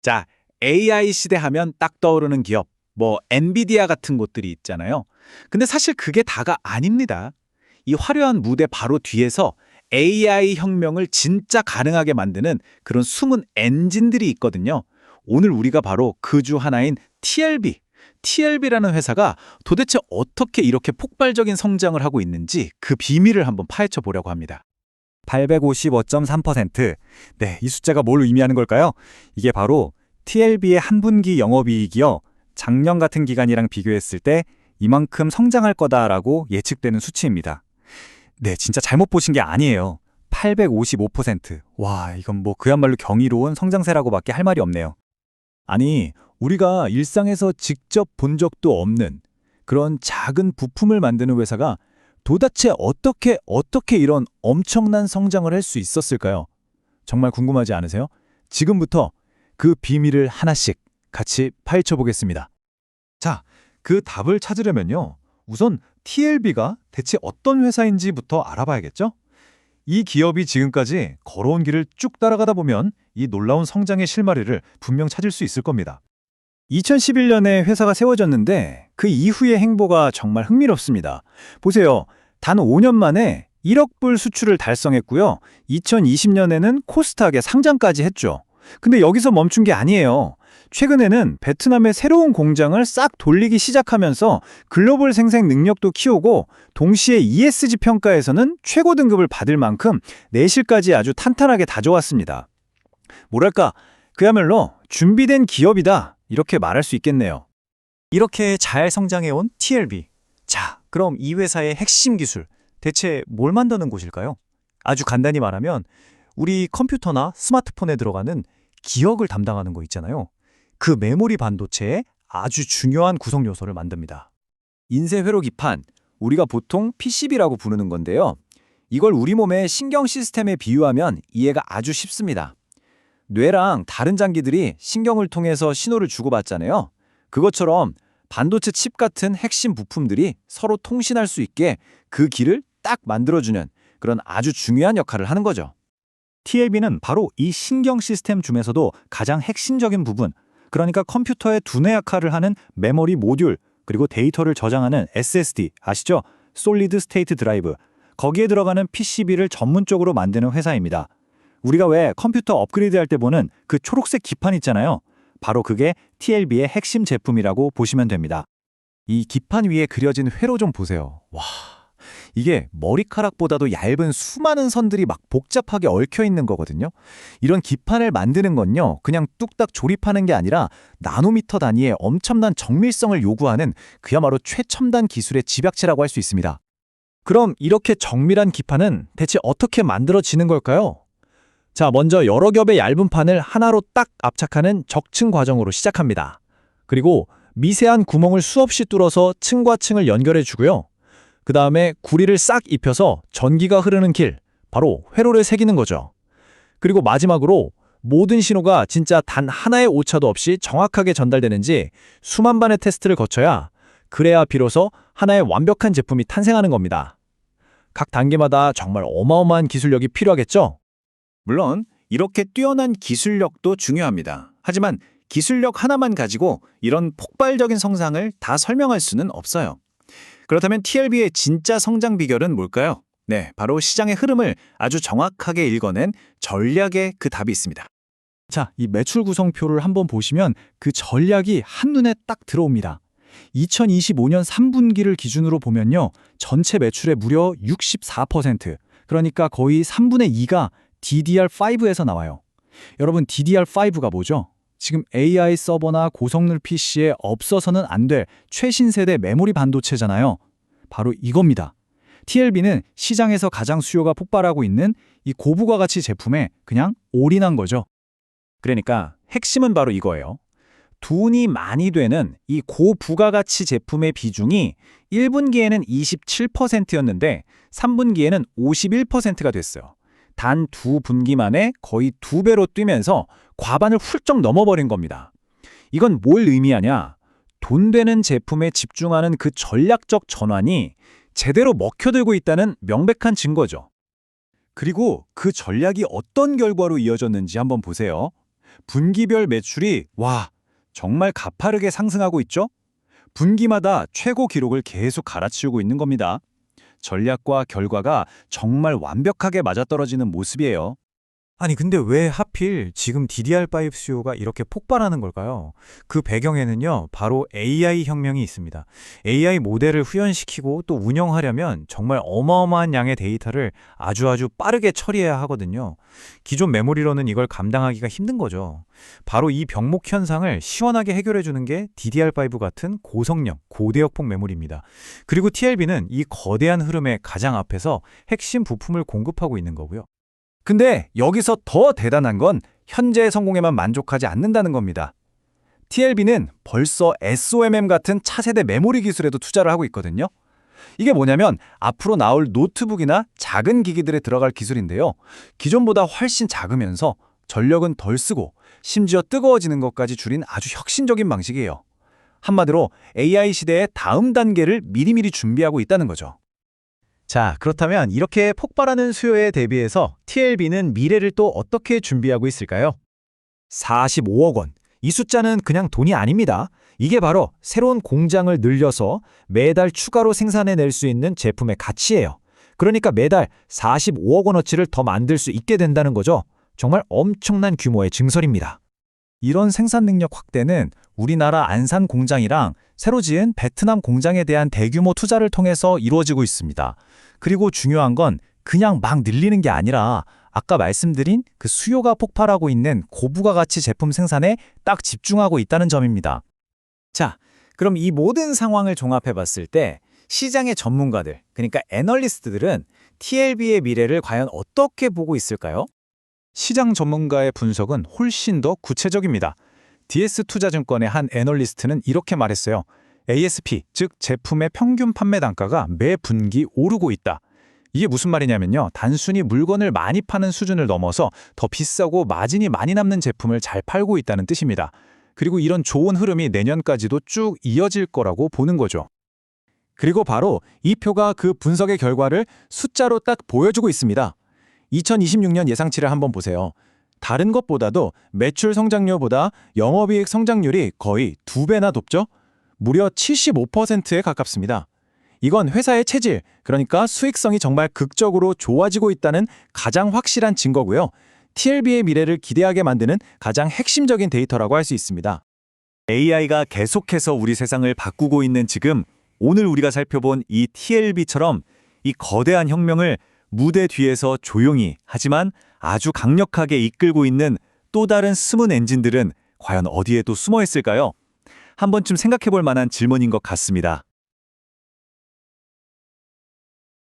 자, AI 시대 하면 딱 떠오르는 기업, 뭐 엔비디아 같은 곳들이 있잖아요. 근데 사실 그게 다가 아닙니다. 이 화려한 무대 바로 뒤에서 AI 혁명을 진짜 가능하게 만드는 그런 숨은 엔진들이 있거든요. 오늘 우리가 바로 그 주 하나인 TLB라는 회사가 도대체 어떻게 이렇게 폭발적인 성장을 하고 있는지 그 비밀을 한번 파헤쳐 보려고 합니다. 855.3%. 네, 이 숫자가 뭘 의미하는 걸까요? 이게 바로 TLB의 한 분기 영업이익이요. 작년 같은 기간이랑 비교했을 때 이만큼 성장할 거다라고 예측되는 수치입니다. 네, 진짜 잘못 보신 게 아니에요. 855%. 와, 이건 뭐 그야말로 경이로운 성장세라고밖에 할 말이 없네요. 아니, 우리가 일상에서 직접 본 적도 없는 그런 작은 부품을 만드는 회사가 도대체 어떻게 이런 엄청난 성장을 할 수 있었을까요? 정말 궁금하지 않으세요? 지금부터 그 비밀을 하나씩 같이 파헤쳐 보겠습니다. 자, 그 답을 찾으려면요. 우선 TLB가 대체 어떤 회사인지부터 알아봐야겠죠? 이 기업이 지금까지 걸어온 길을 쭉 따라가다 보면 이 놀라운 성장의 실마리를 분명 찾을 수 있을 겁니다. 2011년에 회사가 세워졌는데 그 이후의 행보가 정말 흥미롭습니다. 보세요. 단 5년 만에 1억 불 수출을 달성했고요. 2020년에는 코스닥에 상장까지 했죠. 근데 여기서 멈춘 게 아니에요. 최근에는 베트남의 새로운 공장을 싹 돌리기 시작하면서 글로벌 생산 능력도 키우고 동시에 ESG 평가에서는 최고 등급을 받을 만큼 내실까지 아주 탄탄하게 다져왔습니다. 뭐랄까, 그야말로 준비된 기업이다. 이렇게 말할 수 있겠네요. 이렇게 잘 성장해온 TLB. 자, 그럼 이 회사의 핵심 기술, 대체 뭘 만드는 곳일까요? 아주 간단히 말하면 우리 컴퓨터나 스마트폰에 들어가는 기억을 담당하는 거 있잖아요. 그 메모리 반도체의 아주 중요한 구성 요소를 만듭니다. 인쇄 회로 기판, 우리가 보통 PCB라고 부르는 건데요. 이걸 우리 몸의 신경 시스템에 비유하면 이해가 아주 쉽습니다. 뇌랑 다른 장기들이 신경을 통해서 신호를 주고받잖아요. 그것처럼 반도체 칩 같은 핵심 부품들이 서로 통신할 수 있게 그 길을 딱 만들어주는 그런 아주 중요한 역할을 하는 거죠. TLB는 바로 이 신경 시스템 중에서도 가장 핵심적인 부분, 그러니까 컴퓨터의 두뇌 역할을 하는 메모리 모듈, 그리고 데이터를 저장하는 SSD, 아시죠? 솔리드 스테이트 드라이브, 거기에 들어가는 PCB를 전문적으로 만드는 회사입니다. 우리가 왜 컴퓨터 업그레이드 할 때 보는 그 초록색 기판 있잖아요. 바로 그게 TLB의 핵심 제품이라고 보시면 됩니다. 이 기판 위에 그려진 회로 좀 보세요. 와, 이게 머리카락보다도 얇은 수많은 선들이 막 복잡하게 얽혀 있는 거거든요. 이런 기판을 만드는 건요, 그냥 뚝딱 조립하는 게 아니라 나노미터 단위의 엄청난 정밀성을 요구하는 그야말로 최첨단 기술의 집약체라고 할 수 있습니다. 그럼 이렇게 정밀한 기판은 대체 어떻게 만들어지는 걸까요? 자, 먼저 여러 겹의 얇은 판을 하나로 딱 압착하는 적층 과정으로 시작합니다. 그리고 미세한 구멍을 수없이 뚫어서 층과 층을 연결해 주고요. 그 다음에 구리를 싹 입혀서 전기가 흐르는 길, 바로 회로를 새기는 거죠. 그리고 마지막으로 모든 신호가 진짜 단 하나의 오차도 없이 정확하게 전달되는지 수만 번의 테스트를 거쳐야 그래야 비로소 하나의 완벽한 제품이 탄생하는 겁니다. 각 단계마다 정말 어마어마한 기술력이 필요하겠죠? 물론 이렇게 뛰어난 기술력도 중요합니다. 하지만 기술력 하나만 가지고 이런 폭발적인 성장을 다 설명할 수는 없어요. 그렇다면 TLB의 진짜 성장 비결은 뭘까요? 네, 바로 시장의 흐름을 아주 정확하게 읽어낸 전략에 그 답이 있습니다. 자, 이 매출 구성표를 한번 보시면 그 전략이 한눈에 딱 들어옵니다. 2025년 3분기를 기준으로 보면요. 전체 매출의 무려 64%, 그러니까 거의 3분의 2가 DDR5에서 나와요. 여러분, DDR5가 뭐죠? 지금 AI 서버나 고성능 PC에 없어서는 안 될 최신 세대 메모리 반도체잖아요. 바로 이겁니다. TLB는 시장에서 가장 수요가 폭발하고 있는 이 고부가 가치 제품에 그냥 올인한 거죠. 그러니까 핵심은 바로 이거예요. 돈이 많이 되는 이 고부가가치 제품의 비중이 1분기에는 27%였는데 3분기에는 51%가 됐어요. 단 2분기 만에 거의 2배로 뛰면서 과반을 훌쩍 넘어버린 겁니다. 이건 뭘 의미하냐? 돈 되는 제품에 집중하는 그 전략적 전환이 제대로 먹혀들고 있다는 명백한 증거죠. 그리고 그 전략이 어떤 결과로 이어졌는지 한번 보세요. 분기별 매출이 정말 가파르게 상승하고 있죠? 분기마다 최고 기록을 계속 갈아치우고 있는 겁니다. 전략과 결과가 정말 완벽하게 맞아떨어지는 모습이에요. 아니 근데 왜 하필 지금 DDR5 수요가 이렇게 폭발하는 걸까요? 그 배경에는요, 바로 AI 혁명이 있습니다. AI 모델을 후연시키고 또 운영하려면 정말 어마어마한 양의 데이터를 아주 빠르게 처리해야 하거든요. 기존 메모리로는 이걸 감당하기가 힘든 거죠. 바로 이 병목 현상을 시원하게 해결해주는 게 DDR5 같은 고성능, 고대역폭 메모리입니다. 그리고 TLB는 이 거대한 흐름의 가장 앞에서 핵심 부품을 공급하고 있는 거고요. 근데 여기서 더 대단한 건 현재의 성공에만 만족하지 않는다는 겁니다. TLB는 벌써 SOMM 같은 차세대 메모리 기술에도 투자를 하고 있거든요. 이게 뭐냐면 앞으로 나올 노트북이나 작은 기기들에 들어갈 기술인데요. 기존보다 훨씬 작으면서 전력은 덜 쓰고 심지어 뜨거워지는 것까지 줄인 아주 혁신적인 방식이에요. 한마디로 AI 시대의 다음 단계를 미리미리 준비하고 있다는 거죠. 자, 그렇다면 이렇게 폭발하는 수요에 대비해서 TLB는 미래를 또 어떻게 준비하고 있을까요? 45억 원. 이 숫자는 그냥 돈이 아닙니다. 이게 바로 새로운 공장을 늘려서 매달 추가로 생산해낼 수 있는 제품의 가치예요. 그러니까 매달 45억 원어치를 더 만들 수 있게 된다는 거죠. 정말 엄청난 규모의 증설입니다. 이런 생산 능력 확대는 우리나라 안산 공장이랑 새로 지은 베트남 공장에 대한 대규모 투자를 통해서 이루어지고 있습니다. 그리고 중요한 건 그냥 막 늘리는 게 아니라 아까 말씀드린 그 수요가 폭발하고 있는 고부가가치 제품 생산에 딱 집중하고 있다는 점입니다. 자, 그럼 이 모든 상황을 종합해 봤을 때 시장의 전문가들, 그러니까 애널리스트들은 TLB의 미래를 과연 어떻게 보고 있을까요? 시장 전문가의 분석은 훨씬 더 구체적입니다. DS투자증권의 한 애널리스트는 이렇게 말했어요. ASP, 즉 제품의 평균 판매 단가가 매 분기 오르고 있다. 이게 무슨 말이냐면요. 단순히 물건을 많이 파는 수준을 넘어서 더 비싸고 마진이 많이 남는 제품을 잘 팔고 있다는 뜻입니다. 그리고 이런 좋은 흐름이 내년까지도 쭉 이어질 거라고 보는 거죠. 그리고 바로 이 표가 그 분석의 결과를 숫자로 딱 보여주고 있습니다. 2026년 예상치를 한번 보세요. 다른 것보다도 매출 성장률보다 영업이익 성장률이 거의 2배나 높죠? 무려 75%에 가깝습니다. 이건 회사의 체질, 그러니까 수익성이 정말 극적으로 좋아지고 있다는 가장 확실한 증거고요. TLB의 미래를 기대하게 만드는 가장 핵심적인 데이터라고 할 수 있습니다. AI가 계속해서 우리 세상을 바꾸고 있는 지금, 오늘 우리가 살펴본 이 TLB처럼 이 거대한 혁명을 무대 뒤에서 조용히 하지만 아주 강력하게 이끌고 있는 또 다른 숨은 엔진들은 과연 어디에 또 숨어 있을까요? 한 번쯤 생각해 볼 만한 질문인 것 같습니다.